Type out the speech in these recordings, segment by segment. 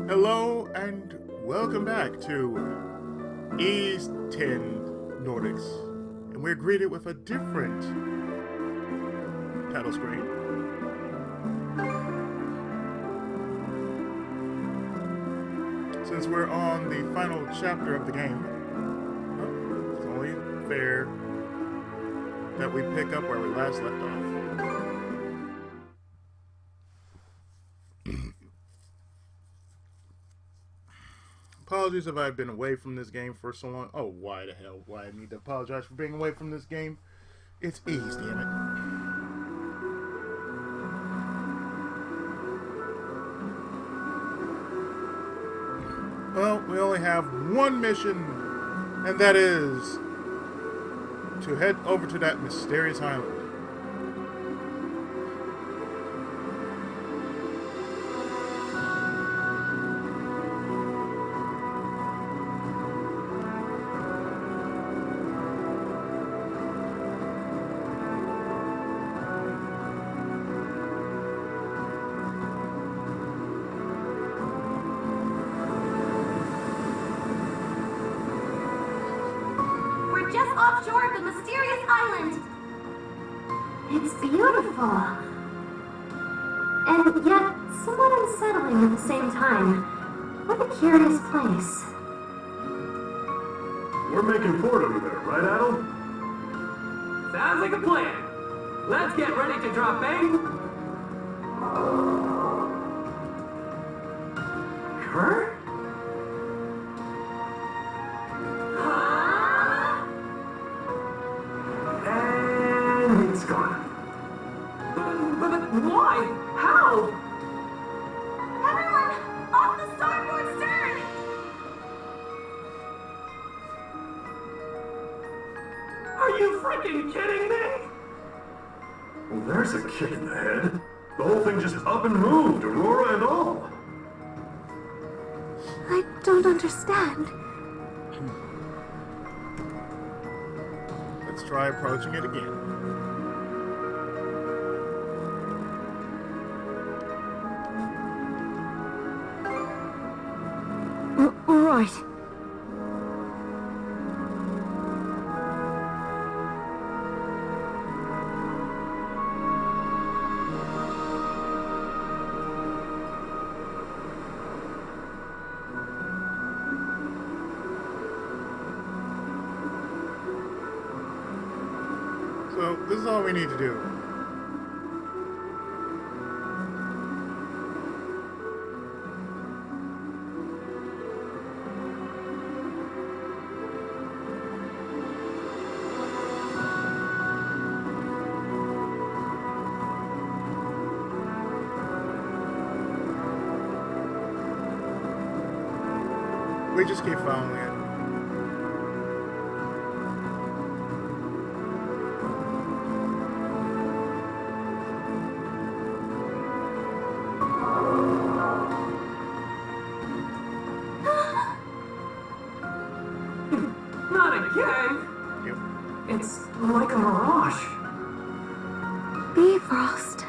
Hello and welcome back to East 10 Nordics. And we're greeted with a different title screen. Since we're on the final chapter of the game, it's only fair that we pick up where we last left off. Apologies if I've been away from this game for so long. Oh, why the hell? Why I need to apologize for being away from this game? It's easy, damn it. Well, we only have one mission, and that is to head over to that mysterious island. Just offshore of the mysterious island. It's beautiful. And yet somewhat unsettling at the same time. What a curious place. We're making port over there, right, Adel? Sounds like a plan. Let's get ready to drop anchor. Kurt? It's gone. But why? How? Everyone, off the starboard stern! Are you freaking kidding me? Well, there's a kick in the head. The whole thing just up and moved, Aurora and all. I don't understand. Let's try approaching it again. Right. So, this is all we need to do. We just keep following it. Not again. Yep. It's like a mirage. Bifrost.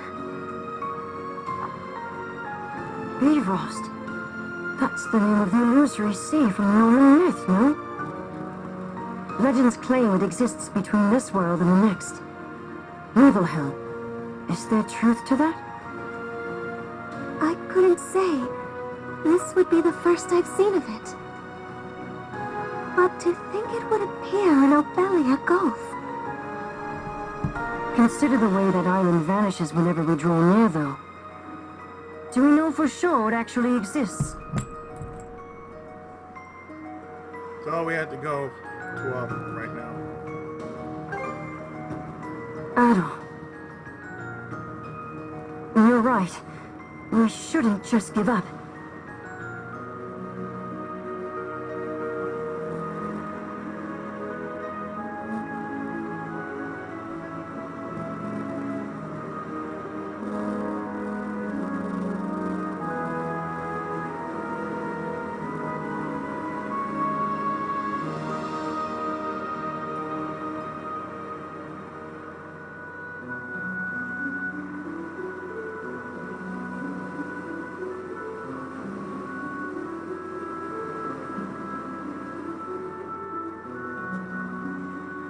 Bifrost. That's the name of the illusory sea from Roman myth, no? Legends claim it exists between this world and the next. Nibelheim. Is there truth to that? I couldn't say. This would be the first I've seen of it. But to think it would appear in Obelia Gulf. Consider the way that island vanishes whenever we draw near, though. Do we know for sure it actually exists? So we have to go to right now. Adol. You're right. We shouldn't just give up.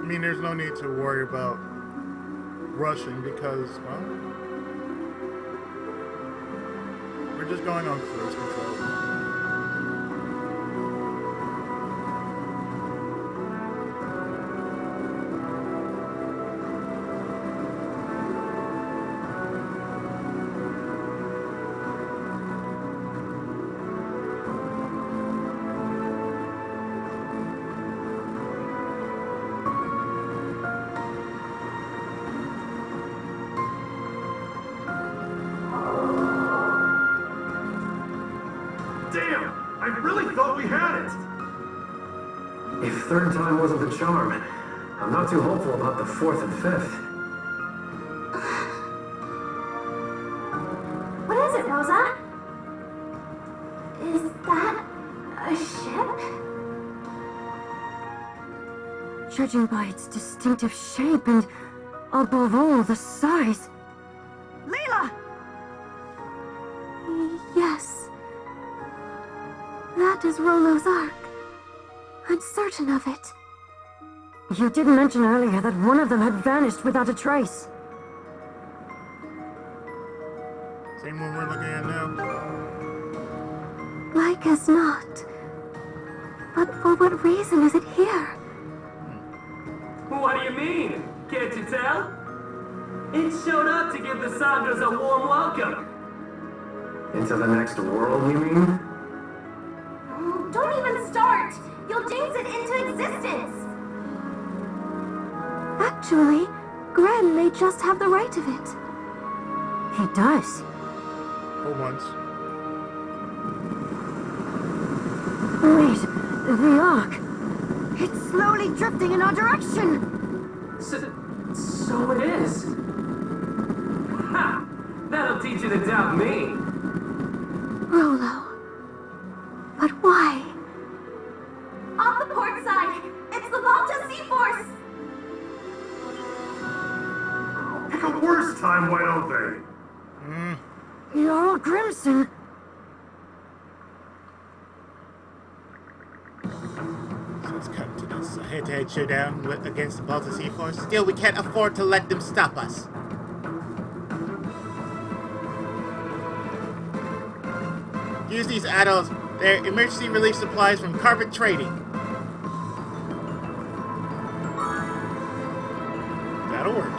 mean, there's no need to worry about rushing because, well, we're just going on cruise control. Damn! I really thought we had it! If third time wasn't the charm, I'm not too hopeful about the fourth and fifth. What is it, Rosa? Is that a ship? Judging by its distinctive shape and, above all, the size. Leela! Yes. That is Rollo's Ark. I'm certain of it. You did mention earlier that one of them had vanished without a trace. Same one we're looking at now. Like as not. But for what reason is it here? What do you mean? Can't you tell? It showed up to give the Sandras a warm welcome. Into the next world, you mean? Don't even start! You'll jinx it into existence! Actually, Gren may just have the right of it. He does. For once. Wait, the Ark. It's slowly drifting in our direction! So it is. Ha! That'll teach you to doubt me. Rollo. But why? On the port side! It's the Volta Sea-Force! Pick a worse time, why don't they? Jarl Grimson. So it's come to this head-to-head showdown against the Baltic Sea Force. Still, we can't afford to let them stop us. Use these adults. They're emergency relief supplies from carpet trading. That'll work.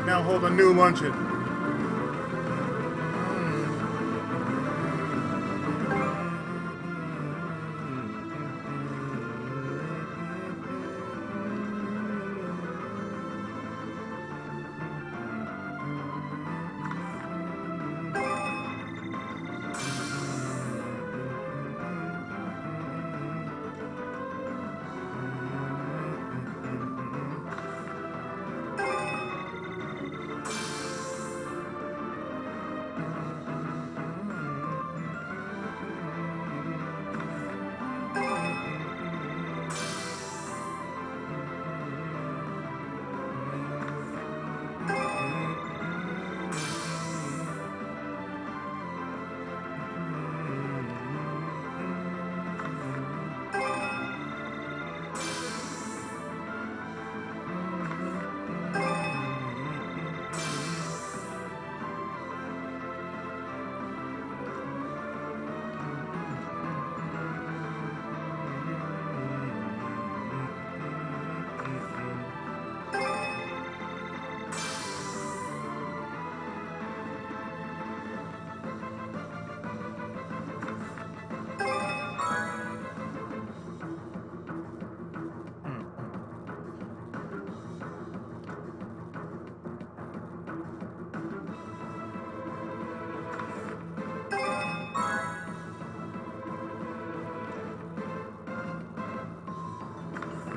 Now hold a new luncheon.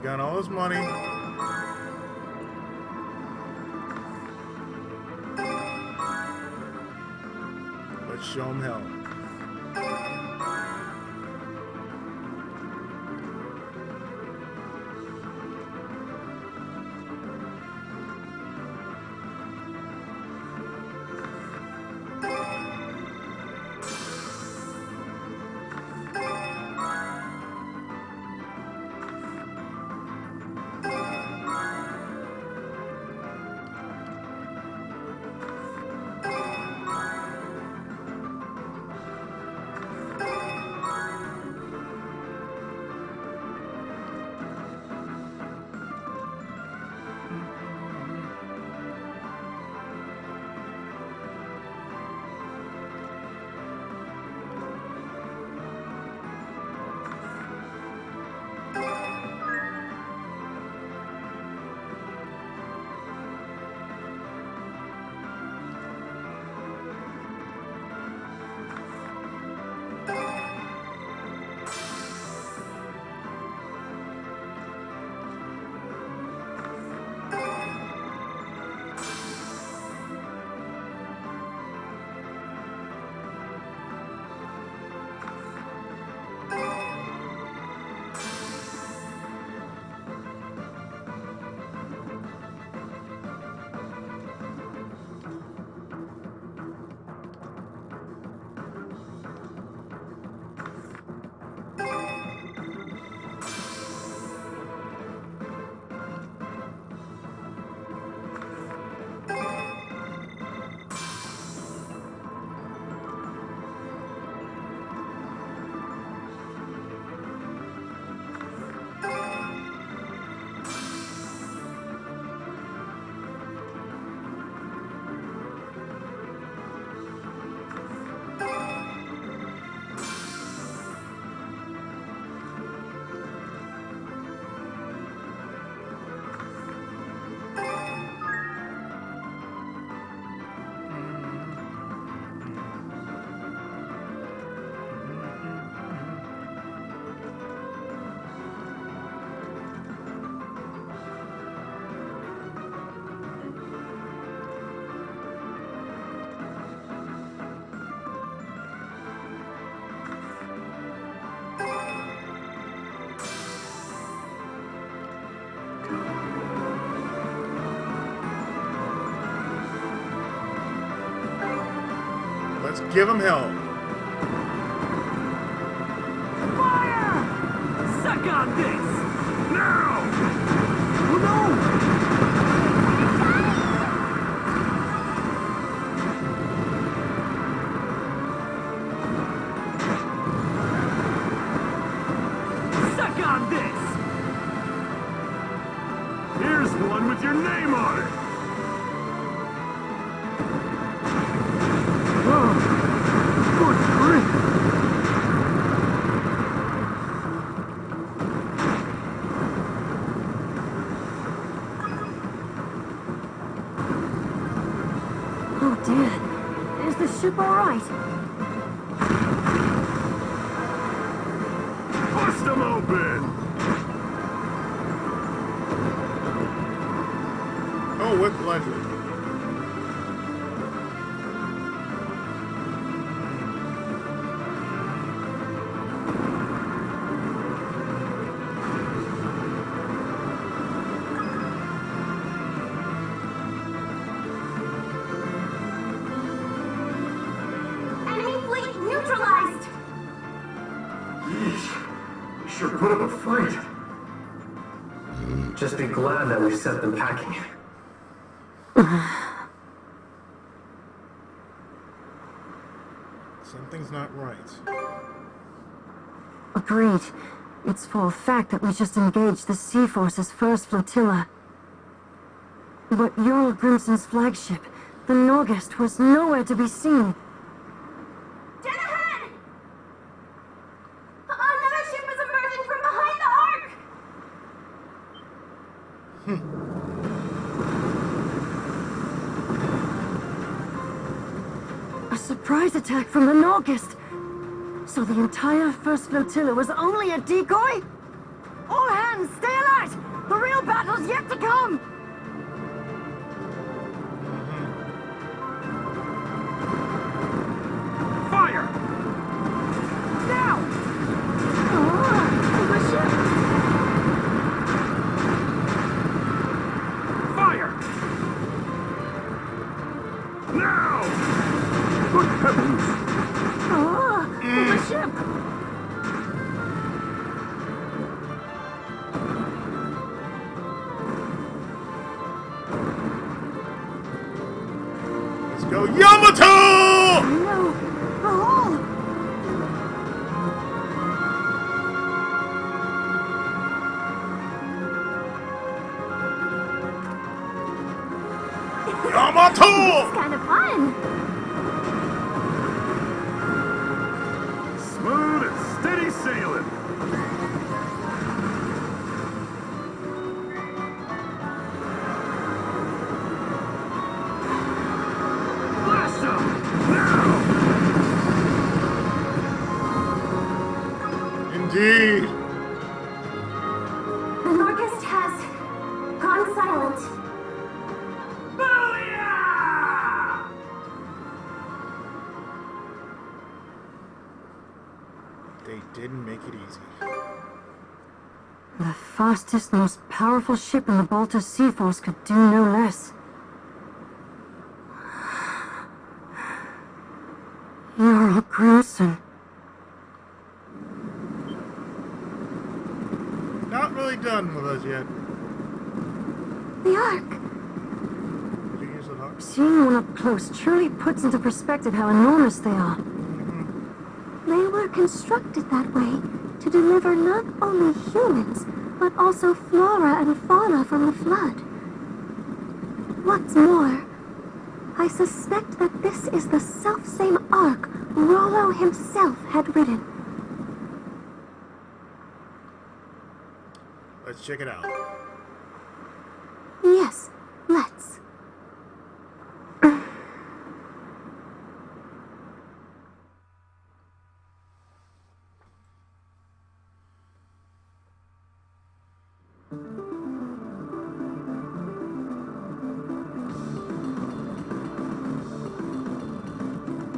Got all his money. Let's show him hell. Let's give him hell. Fire! Suck on this! Now! Oh no! Suck on this! Here's one with your name on it! Oh, good grief! Oh dear. Is the ship all right? Bust them open! Oh, with pleasure. Enemy fleet neutralized! Yeesh. You sure put up a fight. Just be glad that we sent them packing. Something's not right. Agreed. It's for a fact that we just engaged the Sea Force's first flotilla. But Jarl Grimson's flagship, the Norgest, was nowhere to be seen. Dead ahead! Another ship is emerging from behind the Ark! A surprise attack from the Norgest! So the entire first flotilla was only a decoy? All hands, stay alert! The real battle's yet to come! Fire! Now! The ship! Fire! Now! Good heavens! The ship! Let's go, Yamato! No! The hole! Yamato! Kind of fun! Smooth and steady sailing! Blast them! Now! Indeed. The Norgest has gone silent. Booyah! They didn't make it easy. The fastest, most powerful ship in the Balta Sea Force could do no less. Jarl Grimson. Not really done with us yet. The Ark! Did you use the hawk? Seeing one up close truly puts into perspective how enormous they are. They were constructed that way to deliver not only humans, but also flora and fauna from the flood. What's more, I suspect that this is the selfsame Ark Rollo himself had ridden. Let's check it out. Yes, let's.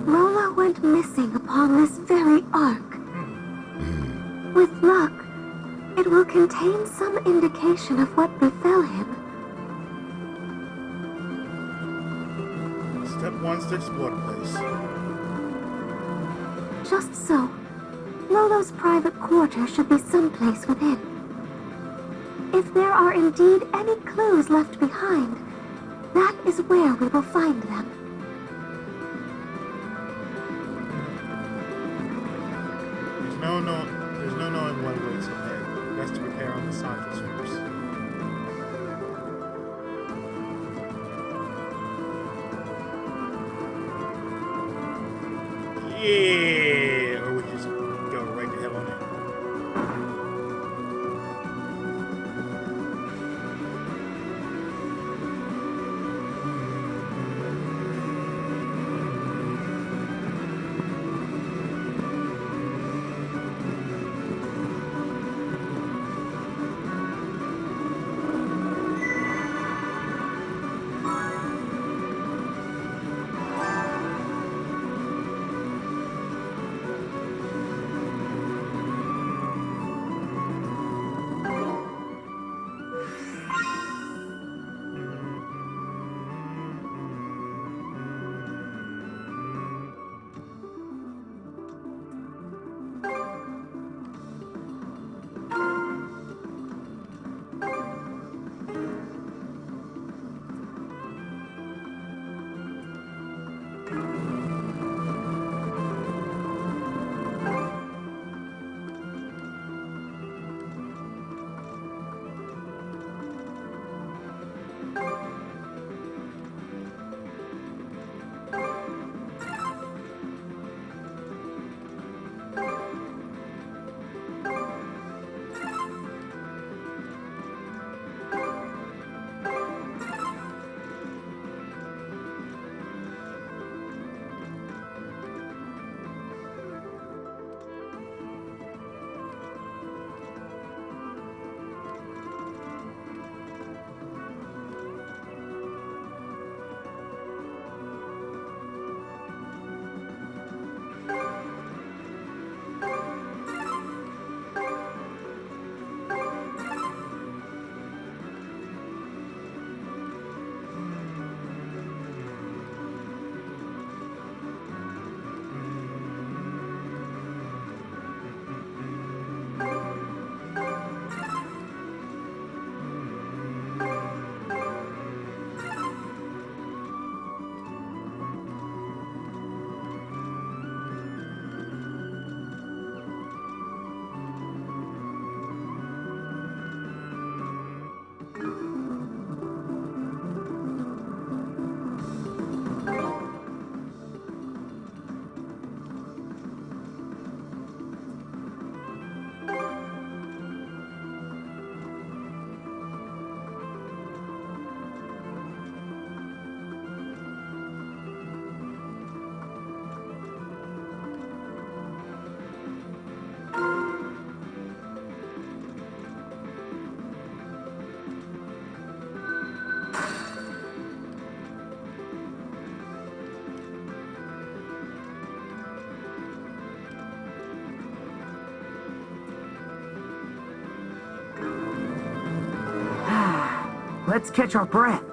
Rollo went missing upon this very Ark. With luck, it will contain some indication of what befell him. Step one is to explore the place. Just so. Rollo's private quarter should be someplace within. If there are indeed any clues left behind, that is where we will find them. There's no knowing what awaits ahead. Best to prepare on the Santos first. Yeah, or we just go right to hell on it. Let's catch our breath.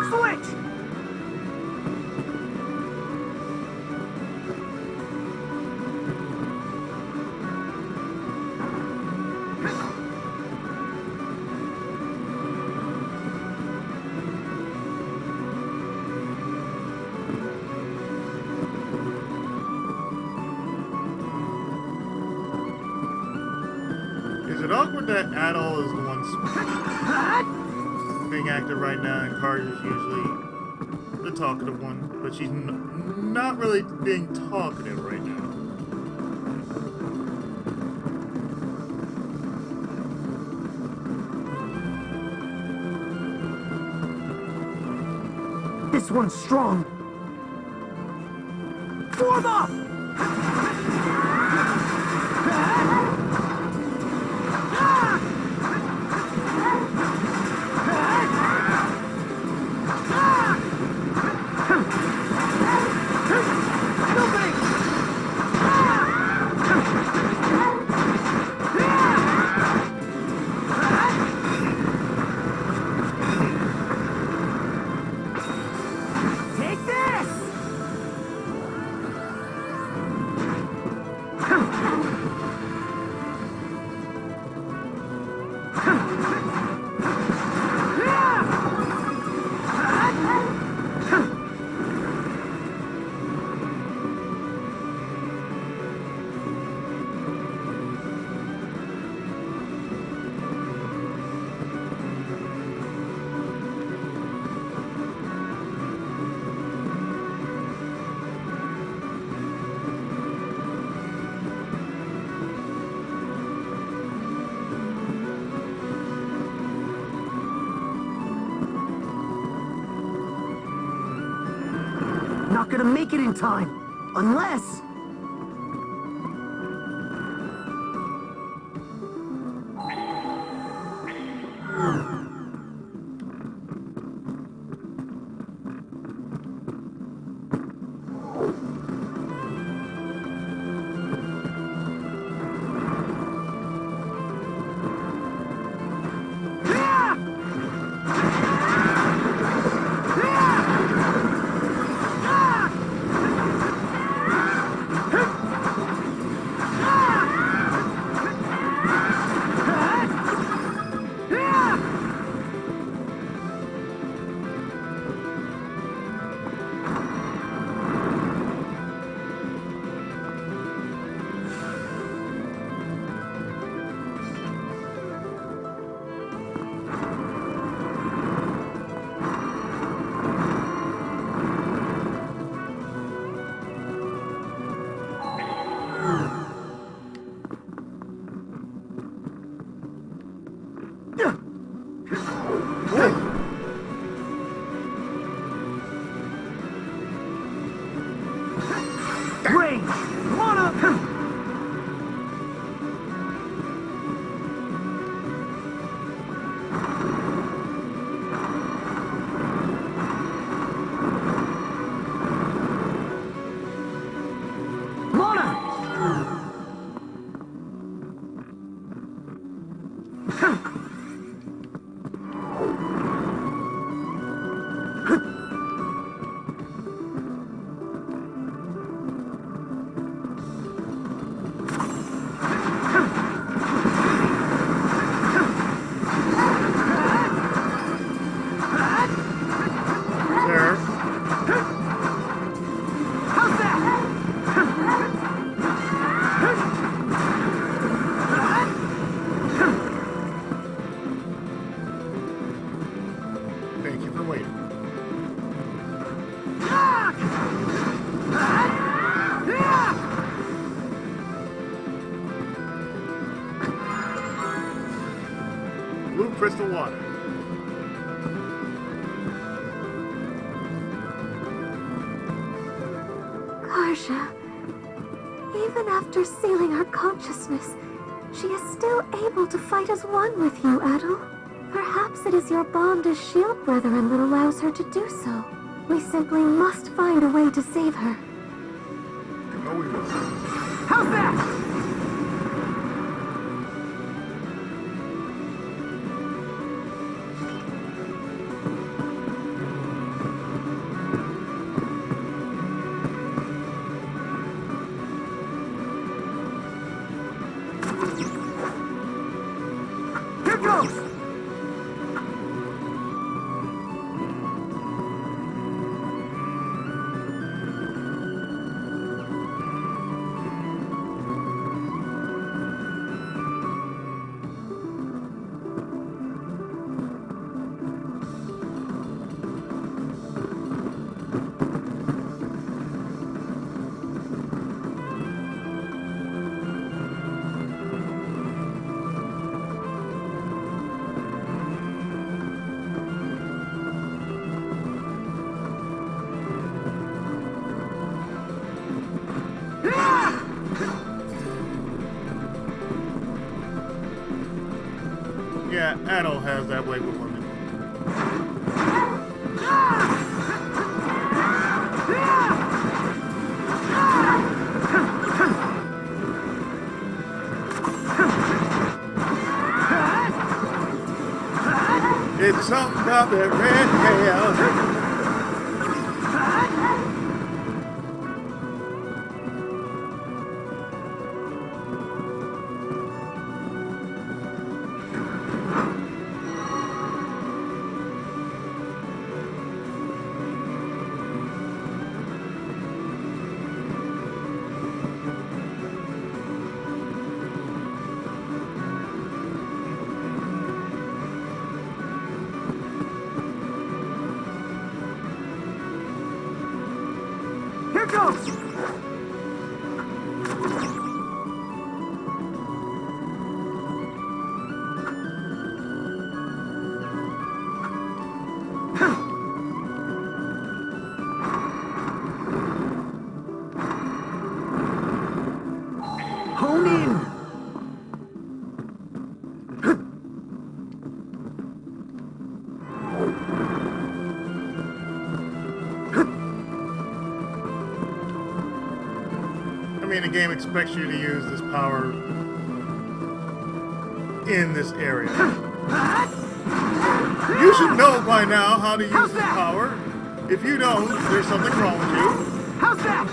Switch! Is it awkward that Adol is the one being active right now, and Karja is usually the talkative one, but she's not really being talkative right now. This one's strong. Form up! not gonna make it in time. Unless... Range! Come on up! There. How's that? Thank you for waiting. Blue crystal water. Karja, even after sealing her consciousness, she is still able to fight as one with you, Adol. Perhaps it is your bond as shield brethren that allows her to do so. We simply must find a way to save her. Oh, we will. How's that? Here goes! Yeah, Adol has that way with women. It's something about that red hair. game expects you to use this power in this area. You should know by now how to use this power. If you don't, there's something wrong with you. How's that?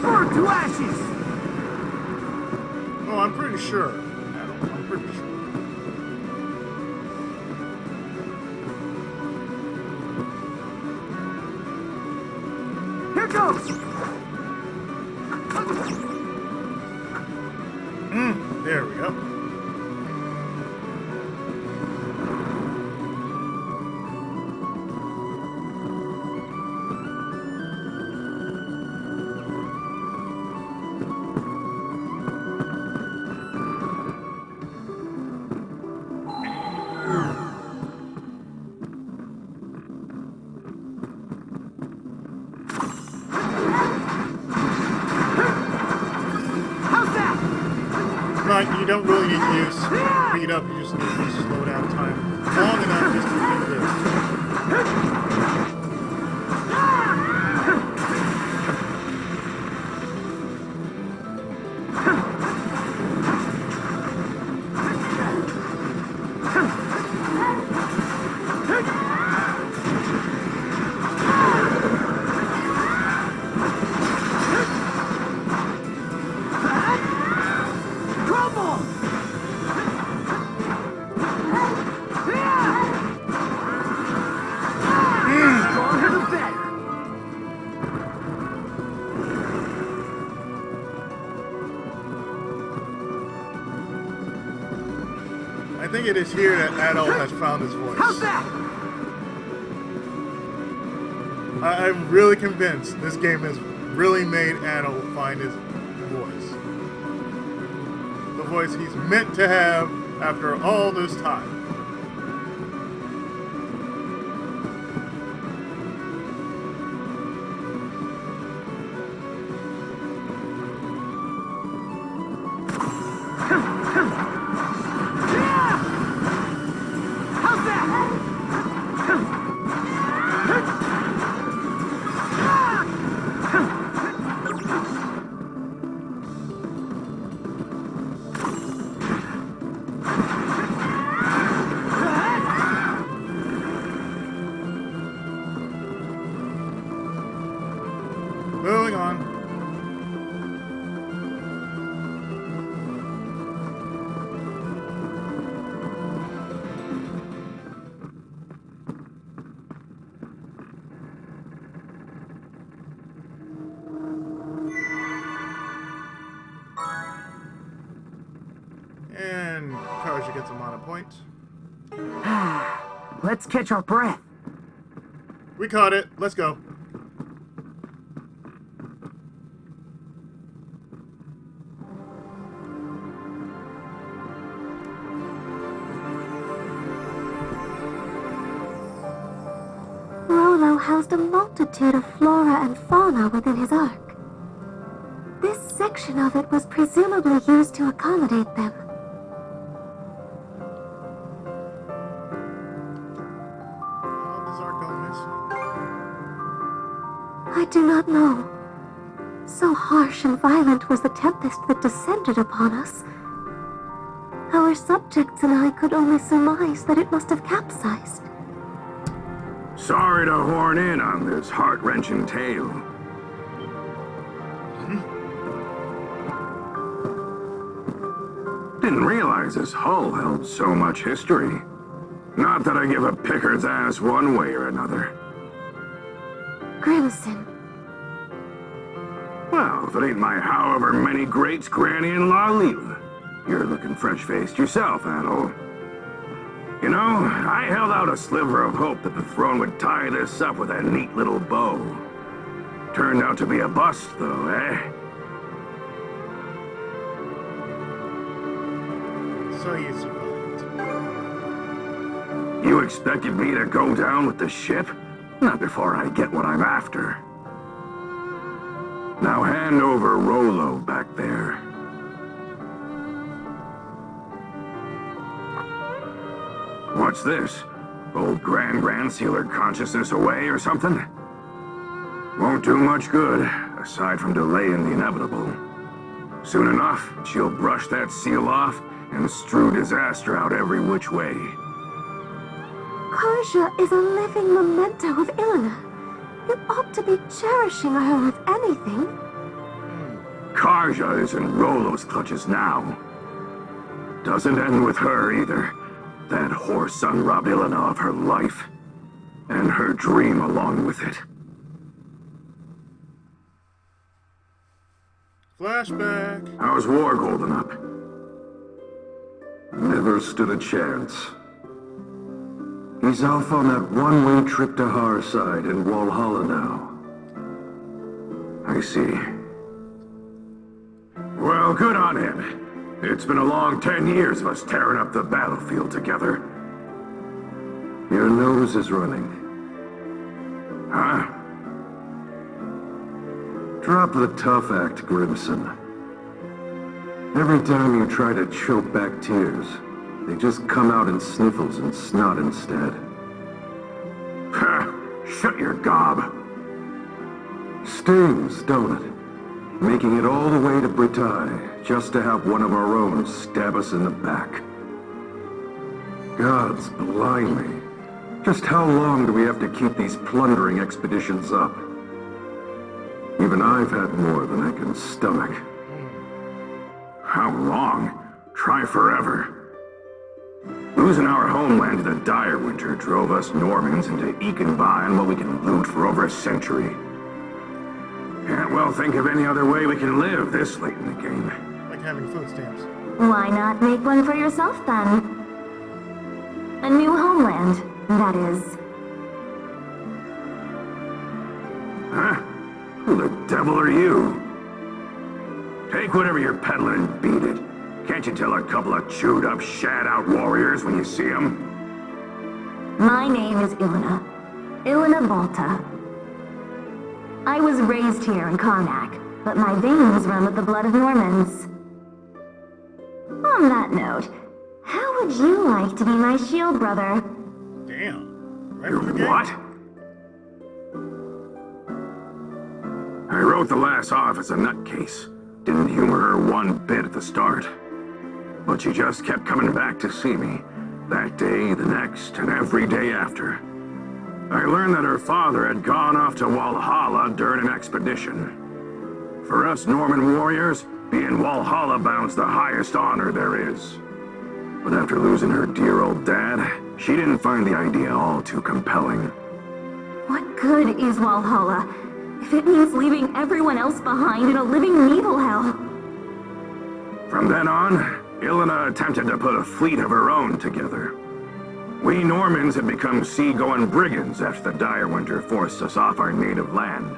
Burn to ashes! Oh, I'm pretty sure. I'm pretty sure. Here goes! There we go. How's that? Right, you don't really need to use speed up, you just need to slow down time long enough just to do this. Trouble! Stronger the better. I think it is here that Adol has found his voice. How's that? I'm really convinced this game has really made Adol find his voice. The voice he's meant to have after all this time. How's that? Moving on. And Karja gets a mana point. Let's catch our breath. We caught it. Let's go. Rollo housed a multitude of flora and fauna within his ark. This section of it was presumably used to accommodate them. How does Ark go missing? I do not know. So harsh and violent was the tempest that descended upon us. Our subjects and I could only surmise that it must have capsized. Sorry to horn in on this heart-wrenching tale. Didn't realize this hull held so much history. Not that I give a picker's ass one way or another. Grimson. Well, if it ain't my however many greats, granny-in-law Leela. You're looking fresh-faced yourself, Adol. You know, I held out a sliver of hope that the throne would tie this up with a neat little bow. Turned out to be a bust, though, eh? So you survived. You expected me to go down with the ship? Not before I get what I'm after. Now hand over Rollo back there. What's this? Old Grand sealed her consciousness away or something? Won't do much good, aside from delaying the inevitable. Soon enough, she'll brush that seal off and strew disaster out every which way. Karja is a living memento of Ilona. You ought to be cherishing her if anything. Karja is in Rollo's clutches now. Doesn't end with her either. That whore son robbed Ilona of her life. And her dream along with it. Flashback. How's war holding up? Never stood a chance. He's off on that one-way trip to Harside in Walhalla now. I see. Well, good on him. It's been a long 10 years of us tearing up the battlefield together. Your nose is running. Huh? Drop the tough act, Grimson. Every time you try to choke back tears, they just come out in sniffles and snot instead. Ha! Shut your gob. Stings, don't it? Making it all the way to Bretagne, just to have one of our own stab us in the back. Gods blimey. Just how long do we have to keep these plundering expeditions up? Even I've had more than I can stomach. How long? Try forever. Losing our homeland to the dire winter drove us Normans into eking by on what we can loot for over a century. Can't well think of any other way we can live this late in the game. Like having food stamps. Why not make one for yourself, then? A new homeland, that is. Huh? Who the devil are you? Take whatever you're peddling and beat it. Can't you tell a couple of chewed-up, shat-out warriors when you see them? My name is Ilona. Ilona Volta. I was raised here in Karnak, but my veins run with the blood of Normans. On that note, how would you like to be my shield brother? Damn. Right You're from the gate. what? I wrote the lass off as a nutcase. Didn't humor her one bit at the start. But she just kept coming back to see me. That day, the next, and every day after. I learned that her father had gone off to Walhalla during an expedition. For us Norman warriors, being Walhalla bound's the highest honor there is. But after losing her dear old dad, she didn't find the idea all too compelling. What good is Walhalla if it means leaving everyone else behind in a living Nibelhell? From then on, Ilona attempted to put a fleet of her own together. We Normans had become sea-going brigands after the dire winter forced us off our native land.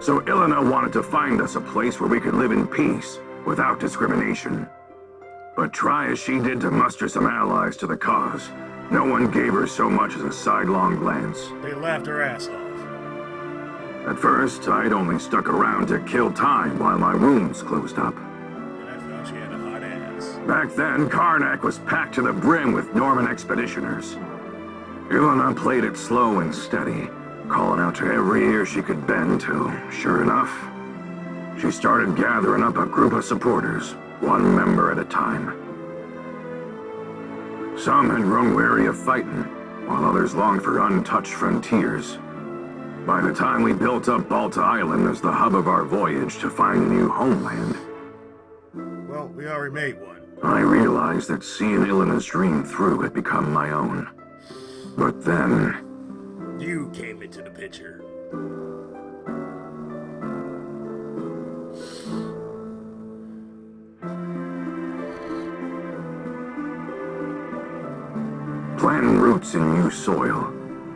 So Ilona wanted to find us a place where we could live in peace, without discrimination. But try as she did to muster some allies to the cause, no one gave her so much as a sidelong glance. They laughed her ass off. At first, I'd only stuck around to kill time while my wounds closed up. And I found she had a hot ass. Back then, Karnak was packed to the brim with Norman expeditioners. Ilona played it slow and steady, calling out to every ear she could bend to. Sure enough, she started gathering up a group of supporters, one member at a time. Some had grown weary of fighting, while others longed for untouched frontiers. By the time we built up Balta Island as the hub of our voyage to find a new homeland, Well, we already made one. I realized that seeing Ilona's dream through had become my own. But then, You came into the picture. planting roots in new soil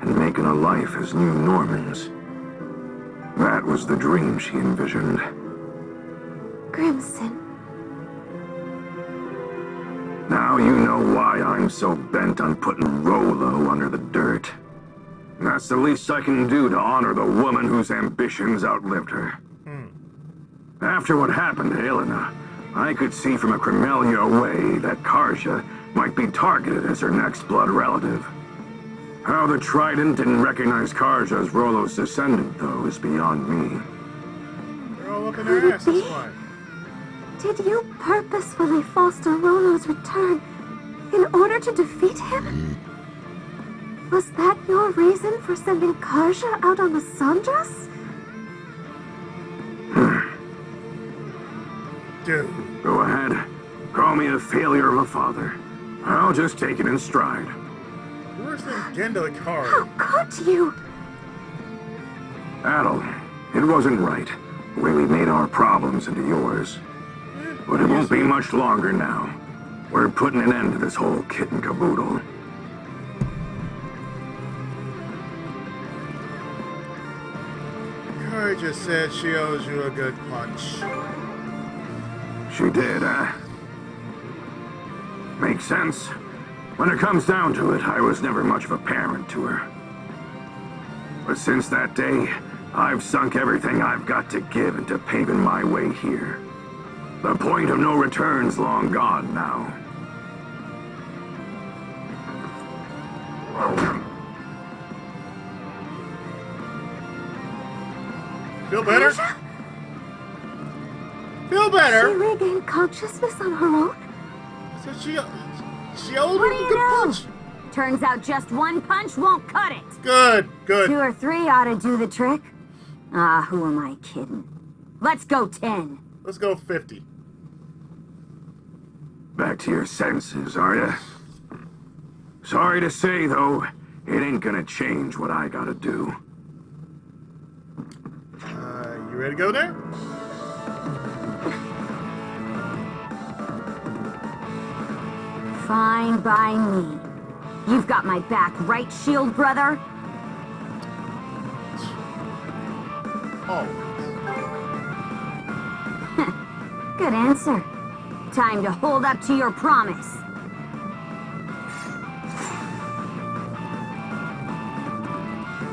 and making a life as new Normans. That was the dream she envisioned. Crimson. Now you know why I'm so bent on putting Rollo under the dirt. That's the least I can do to honor the woman whose ambitions outlived her. After what happened to Elena, I could see from a Cremelia away that Karja might be targeted as her next blood relative. How the Trident didn't recognize Karja as Rollo's descendant, though, is beyond me. They're all up in their ass, that's why. Did you purposefully foster Rollo's return in order to defeat him? Was that your reason for sending Karja out on the Sandras? Dude. Go ahead. Call me a failure of a father. I'll just take it in stride. Worse than Genda How Karja. could you? Adel, it wasn't right, the way we made our problems into yours. But it won't be much longer now. We're putting an end to this whole kit and caboodle. Karja said she owes you a good punch. She did, huh? Makes sense. When it comes down to it, I was never much of a parent to her. But since that day, I've sunk everything I've got to give into paving my way here. The point of no return's long gone now. Feel better? Karja? Feel She better? regained consciousness on her own? So she owed What you do a you good know? punch. Turns out just one punch won't cut it. Good, 2 good. or 3 ought to do the trick. Ah, who am I kidding? Let's go 10. Let's go 50. Back to your senses, are ya? Sorry to say, though, it ain't gonna change what I gotta do. You ready to go there? Fine by me. You've got my back, right, Shield brother? Oh. Good answer. Time to hold up to your promise.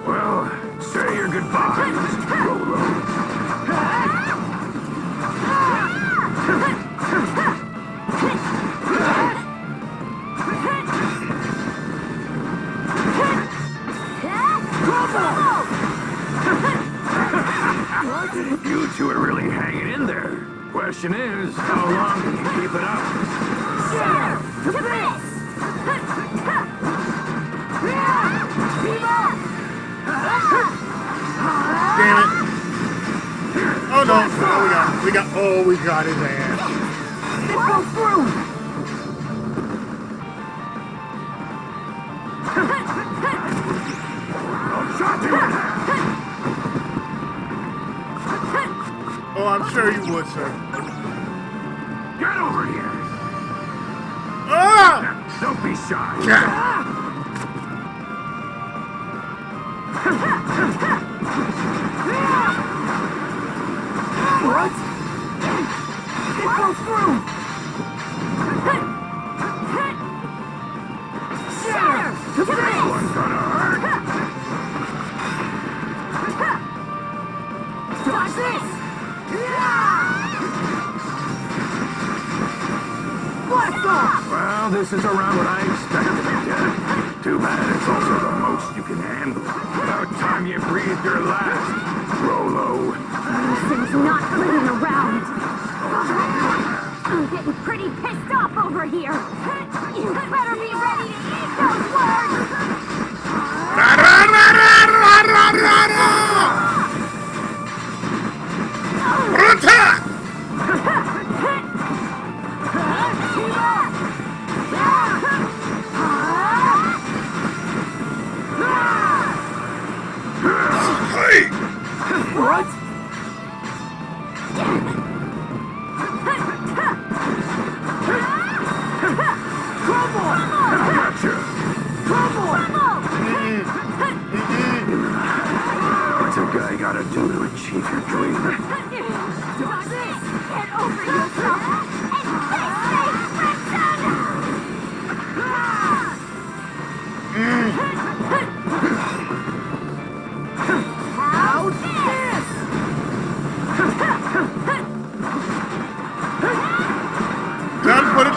Well, say your goodbyes, Rollo. You two are really hanging in there. Question is, how long can you keep it up? To this! Damn it. Oh no. We got his ass. Go through! Shot him! Oh, I'm sure you would, sir. Get over here! Ah! Don't be shy. What? Go through! Shatter! To this! One's gonna hurt. Dodge this! Blast off! Well, this is around what I expected to get. Too bad it's also the most you can handle. About time you breathed your last, Rollo. These things not flitting around. I'm getting pretty pissed off over here. You better be ready to eat those words! What? Trouble! Gotcha. Trouble! What's a guy gotta do to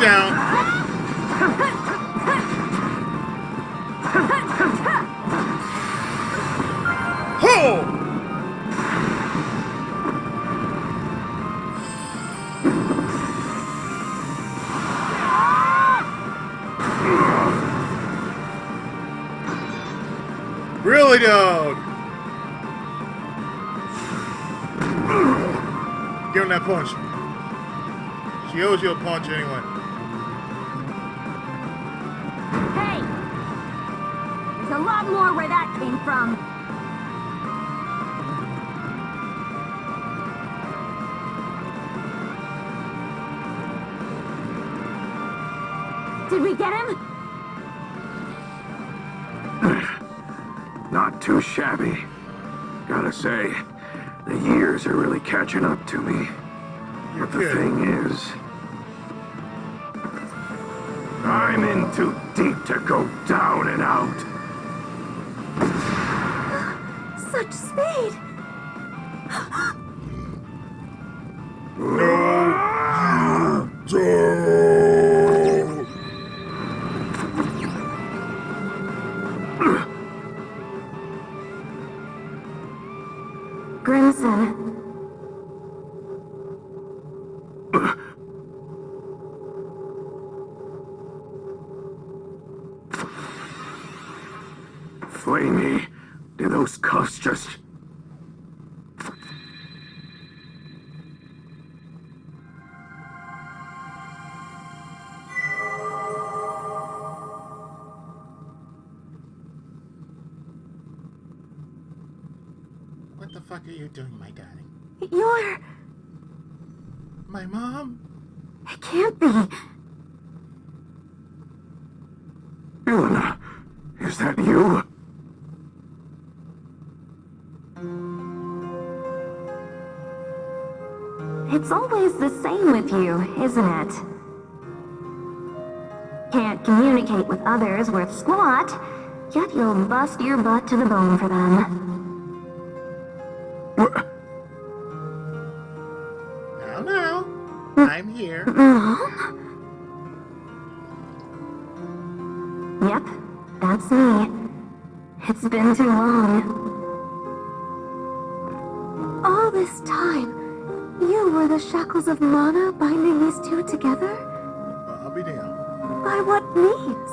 down. Ho! Really, dog? Give him that punch. She owes you a punch anyway. Hey! There's a lot more where that came from. Did we get him? Not too shabby. Gotta say, the years are really catching up to me. You're But the kidding. thing is, I'm in too deep to go down and out. Such speed! Grimson. Flamey, do those cuffs just... What the fuck are you doing, my darling? You're... My mom? It can't be. Elena, is that you? It's always the same with you, isn't it? Can't communicate with others worth squat, yet you'll bust your butt to the bone for them. What? Now, I'm here. Mom? Yep, that's me. It's been too long. All this time, you were the shackles of mana binding these two together? I'll be down. By what means?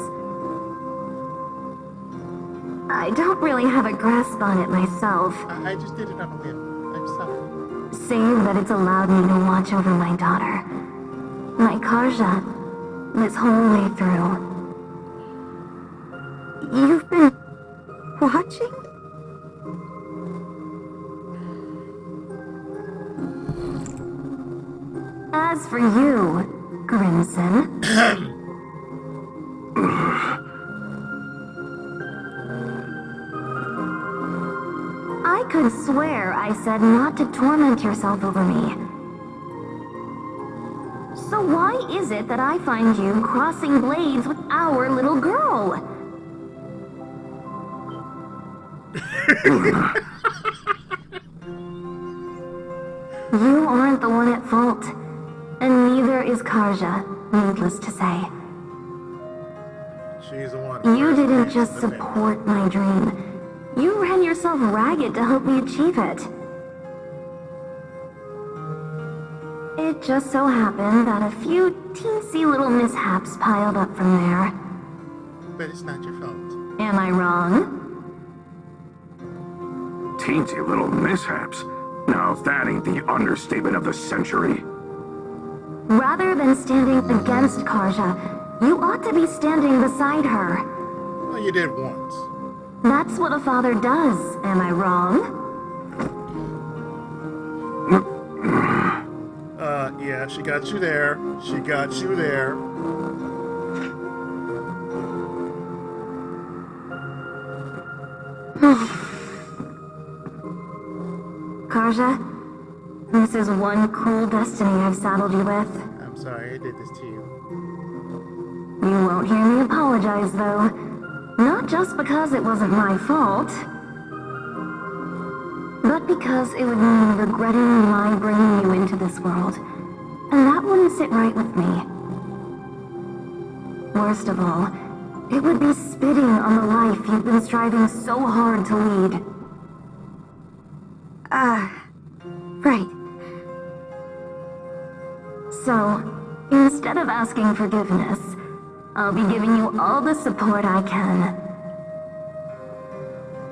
I don't really have a grasp on it myself, I just did it on a whim. I'm sorry. save that it's allowed me to watch over my daughter, my Karja, this whole way through. You've been watching? As for you, Grimson, I could swear I said not to torment yourself over me. So why is it that I find you crossing blades with our little girl? You aren't the one at fault, and neither is Karja, needless to say. She's the one. You first didn't piece just of the family. support my dream. You ran yourself ragged to help me achieve it. It just so happened that a few teensy little mishaps piled up from there. But it's not your fault. Am I wrong? Teensy little mishaps. Now that ain't the understatement of the century. Rather than standing against Karja, you ought to be standing beside her. Well, you did once. That's what a father does, am I wrong? Yeah, she got you there. She got you there. Karja, this is one cruel destiny I've saddled you with. I'm sorry I did this to you. You won't hear me apologize, though. Not just because it wasn't my fault, but because it would mean regretting my bringing you into this world. And that wouldn't sit right with me. Worst of all, it would be spitting on the life you've been striving so hard to lead. Right. So, instead of asking forgiveness, I'll be giving you all the support I can.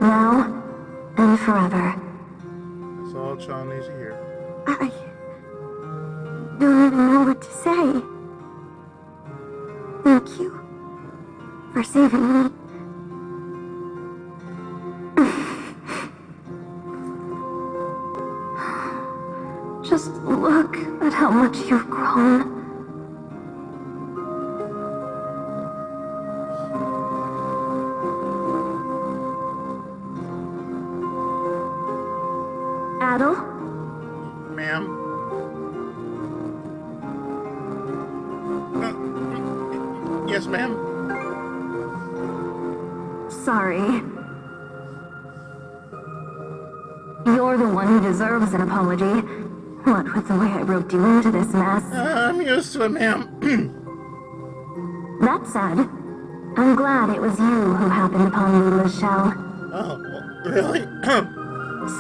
Now, and forever. That's all Sean needs to hear. I don't even know what to say. Thank you for saving me. Just look at how much you've grown. Adel? Ma'am? Yes, ma'am? Sorry. You're the one who deserves an apology. What with the way I roped you into this mess. I'm used to it, ma'am. That said, I'm glad it was you who happened upon Lula's shell. Oh, really?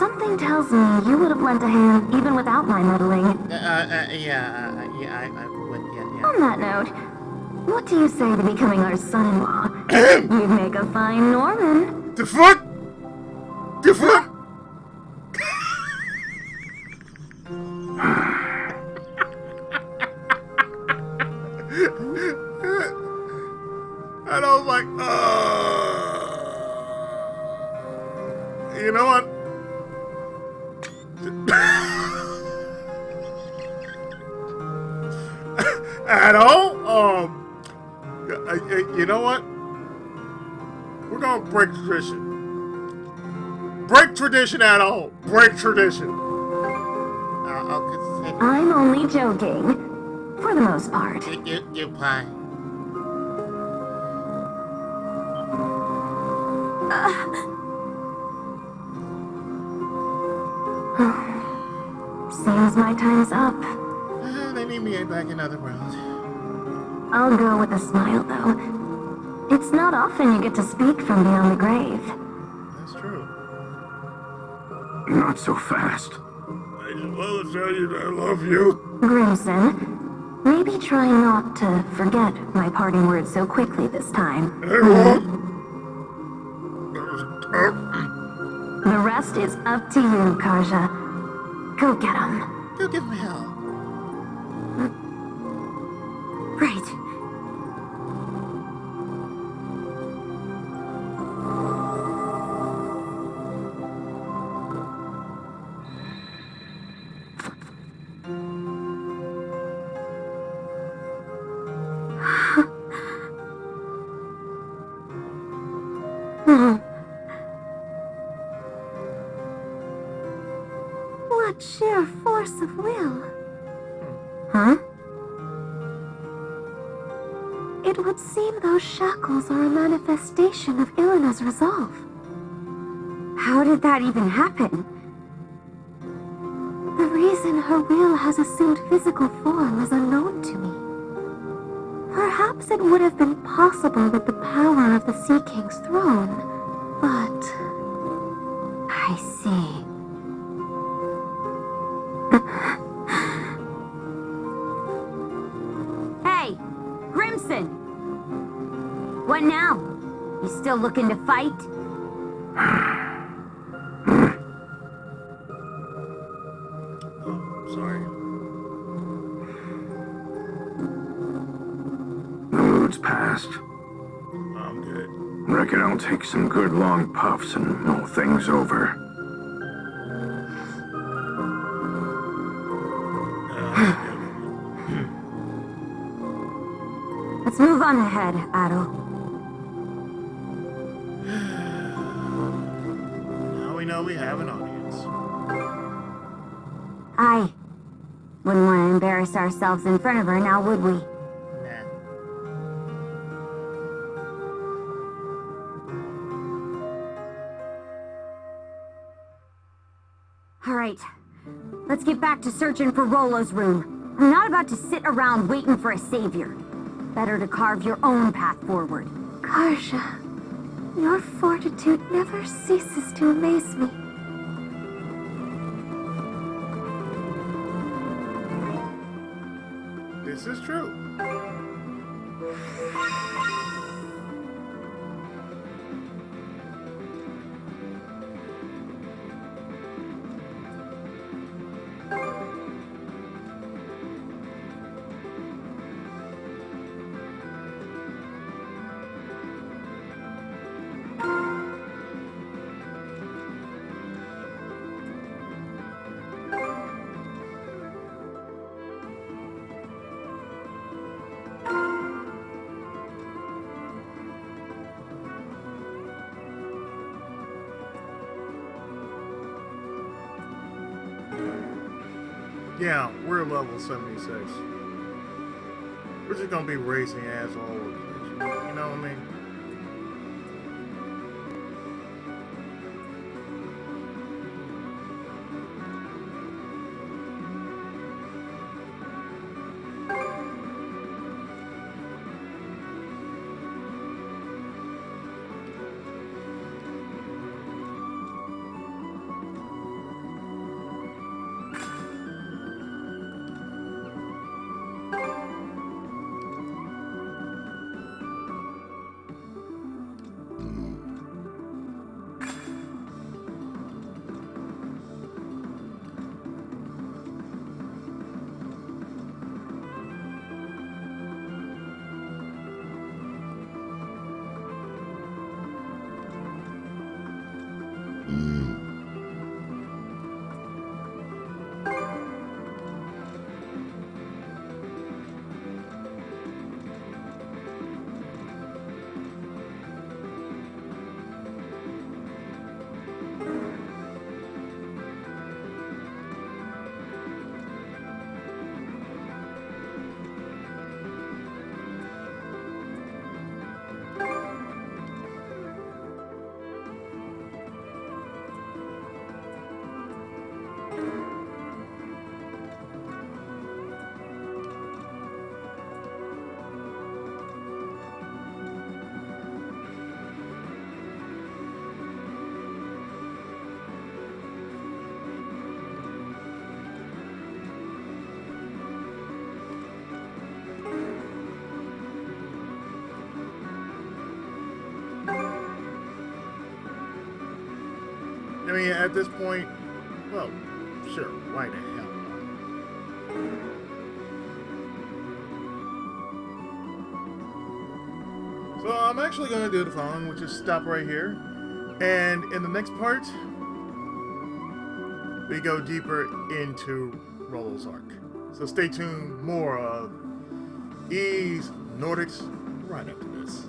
Something tells me you would have lent a hand even without my meddling. I would, On that note, what do you say to becoming our son-in-law? You'd make a fine Norman. The fuck? The fuck? And I was like, you know what? At all? You know what? We're gonna break tradition. Break tradition at all. Break tradition. I'll consider. I'm only joking. For the most part. You pie. Seems my time's up. They need me back in other world. I'll go with a smile, though. It's not often you get to speak from beyond the grave. That's true. Not so fast. I just want to tell you that I love you. Grimson, maybe try not to forget my parting words so quickly this time. I won't. The rest is up to you, Karja. Go get him. You give me hell. Right. What sheer force of will. Huh? It would seem those shackles are a manifestation of Elena's resolve. How did that even happen? The reason her will has assumed physical form is unknown to me. Perhaps it would have been possible with the power of the Sea King's throne, but... I see. Hey, Grimson! What now? You still looking to fight? Sorry. The mood's passed. I'm good. Reckon I'll take some good long puffs and mull things over. Let's move on ahead, Adel. Now we know we have an audience. I wouldn't want to embarrass ourselves in front of her, now would we? Nah. All right, let's get back to searching for Rollo's room. I'm not about to sit around waiting for a savior. Better to carve your own path forward. Karja, your fortitude never ceases to amaze me. This is true. Yeah, we're level 76. We're just gonna be racing ass all over the place. You know what I mean? I mean, at this point, well, sure, why the hell not? So I'm actually going to do the following, which is stop right here. And in the next part, we go deeper into Rollo's Ark. So stay tuned, more of E's Nordics right after this.